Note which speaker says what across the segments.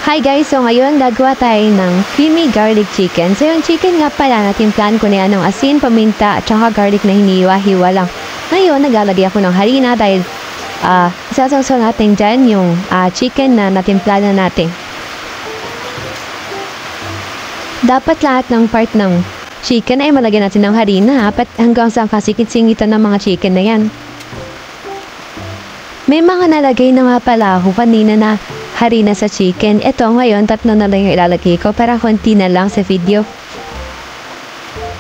Speaker 1: Hi guys! So ngayon gagawa tayo ng creamy garlic chicken. So yung chicken nga pala natimplahan ko na yan ng asin, paminta at saka garlic na hiniwa-hiwa lang. Ngayon naglalagay ako ng harina dahil isasawsaw natin dyan yung chicken na natimplahan na natin. Dapat lahat ng part ng chicken ay malagyan natin ng harina hanggang sa kasikit-singitan ng mga chicken na yan. May mga nalagay na nga pala ako kanina na harina sa chicken. Ito ngayon, 3 na lang yung ilalagay ko para konti na lang sa video.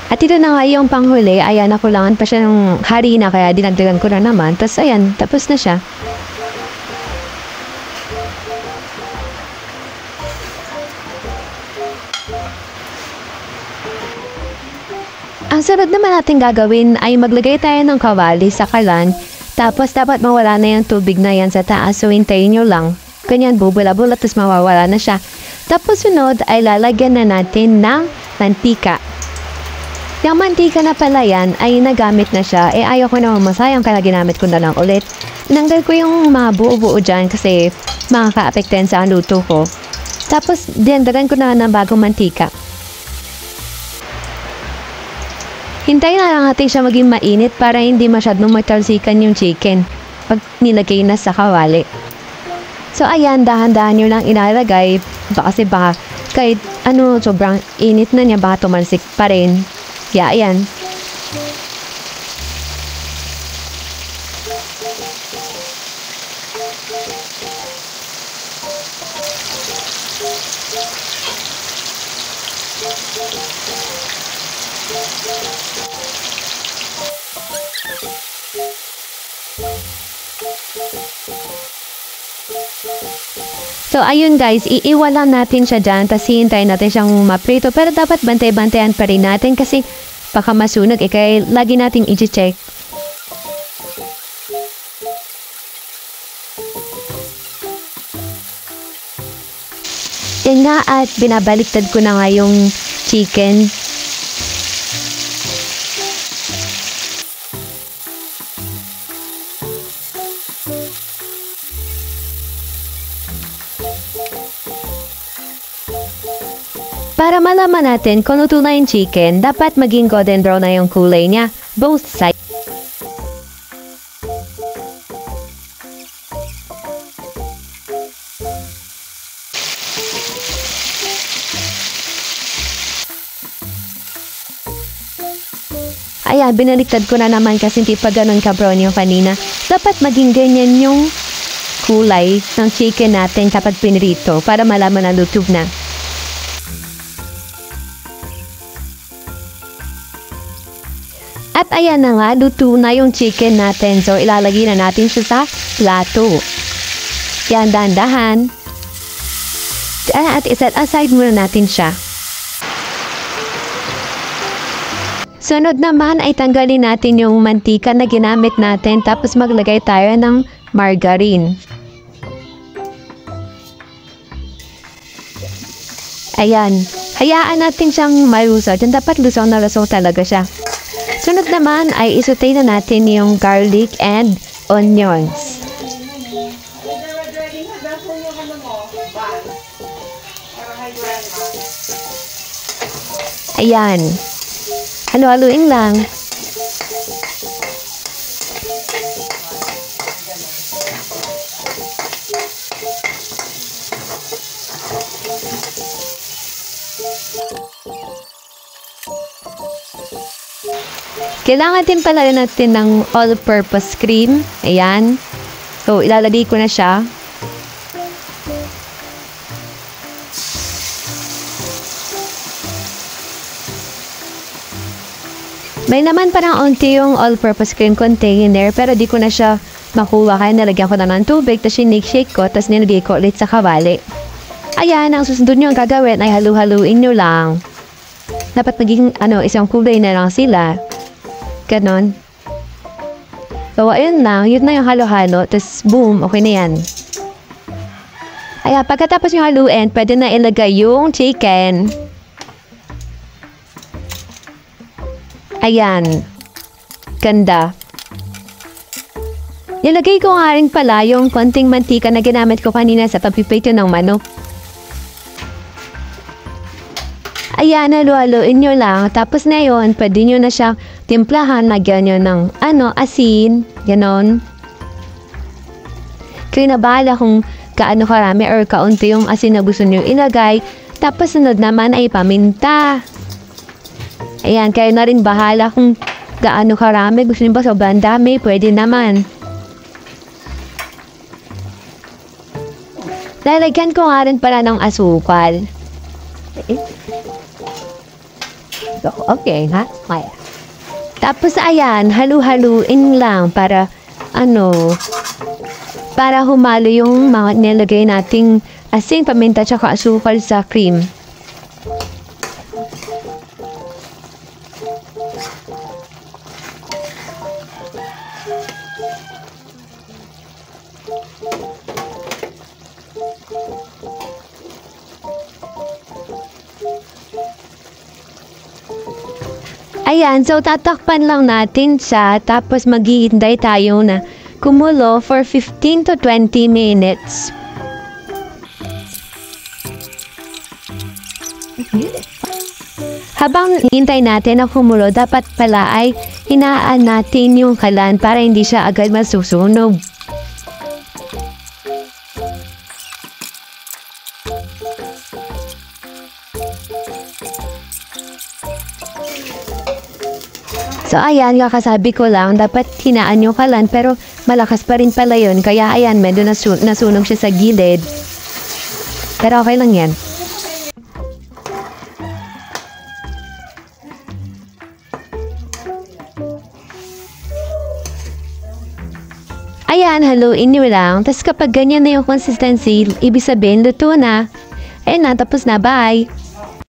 Speaker 1: At ito na nga yung panghuli. Ayan, nakulangan pa siya ng harina kaya dinagdagan ko na naman. Tapos ayan, tapos na siya. Ang sunod naman natin gagawin ay maglagay tayo ng kawali sa kalan. Tapos dapat mawala na yung tubig na yan sa taas. So hintayin nyo lang. Ganyan, bubula-bula, tapos mawawala na siya. Tapos sunod ay lalagyan na natin ng mantika. Yung mantika na pala yan ay nagamit na siya. Ayaw ko naman masayang kaya ginamit ko na lang ulit. Tinanggal ko yung mga buo-buo dyan kasi makaka-apekten sa luto ko. Tapos dinagdagan ko na ng bagong mantika. Hintayin na lang natin siya maging mainit para hindi masyadong matalsikan yung chicken pag nilagay na sa kawali. So ayan, dahan-dahan nyo lang ilalagay kasi baka kahit sobrang init na niya baka tumalsik pa rin. Yeah, ayan. So, ayun guys, iiwalan natin siya dyan, tapos hihintayin natin siyang maprito. Pero dapat bantay-bantayan pa rin natin kasi baka masunog kaya lagi natin i-check. Yan nga at binabaliktad ko na nga yung chicken. Para malaman natin kung luto na yung chicken, dapat maging golden brown na yung kulay niya, both sides. Ayan, binaliktad ko na naman kasi hindi pa ganun ka-brown yung kanina. Dapat maging ganyan yung kulay ng chicken natin kapag pinrito para malaman na luto na. At ayan na nga, luto na yung chicken natin. So, ilalagay na natin siya sa plato. Yan, dahan-dahan. At iset aside muna natin siya. Sunod naman ay tanggalin natin yung mantika na ginamit natin. Tapos maglagay tayo ng margarine. Ayan. Hayaan natin siyang malusaw. Diyan dapat lusaw na lusaw talaga siya. Sunod naman ay isutay na natin yung garlic and onions. Ayan. Halo-haluin lang. Kailangan din pala natin ng all-purpose cream. Ayan. So, ilalagay ko na siya. May naman parang unti yung all-purpose cream container pero di ko na siya makuha kaya nalagyan ko na ng tubig tapos shake ko tapos nilagay ko ulit sa kawali. Ayan, ang susunod nyo ang gagawin ay halu-haluin nyo lang. Dapat maging isang kulay na lang sila. Ganon. So, ayun lang. Yun na yung halo-halo. Tapos, boom. Okay na yan. Ayan, pagkatapos yung haluin, pwede na ilagay yung chicken. Ayan. Ganda. Nilagay ko nga rin pala yung konting mantika na ginamit ko kanina sa pagpiprito ng manok. Ayan, halu-haluin nyo lang. Tapos na yun, pwede nyo na siyang timplahan. Nagyan nyo ng asin. Ganon. Kayo na bahala kung kaano karami or kaunti yung asin na gusto nyo ilagay. Tapos sunod naman ay paminta. Ayan, kayo na rin bahala kung gaano karami. Gusto nyo ba sobrang dami? Pwede naman. Lalagyan ko nga rin pala ng asukal. Okay, ha? Kaya. Tapos ayan, halu-haluin lang para para humalo yung mga nilagay nating asin, paminta, tsaka asukal sa cream. Ayan, so tatakpan lang natin siya, tapos maghihintay tayo na kumulo for 15 to 20 minutes. Habang hintay natin na kumulo, dapat pala ay hinaan natin yung kalan para hindi siya agad masusunog. So ayan, kakasabi ko lang, dapat hinaan yung kalan pero malakas pa rin pala yun. Kaya ayan, medyo nasunog siya sa gilid. Pero okay lang yan. Ayan, haluin nyo lang. Tapos kapag ganyan na yung consistency, ibig sabihin luto na. Ayan na, tapos na, bye!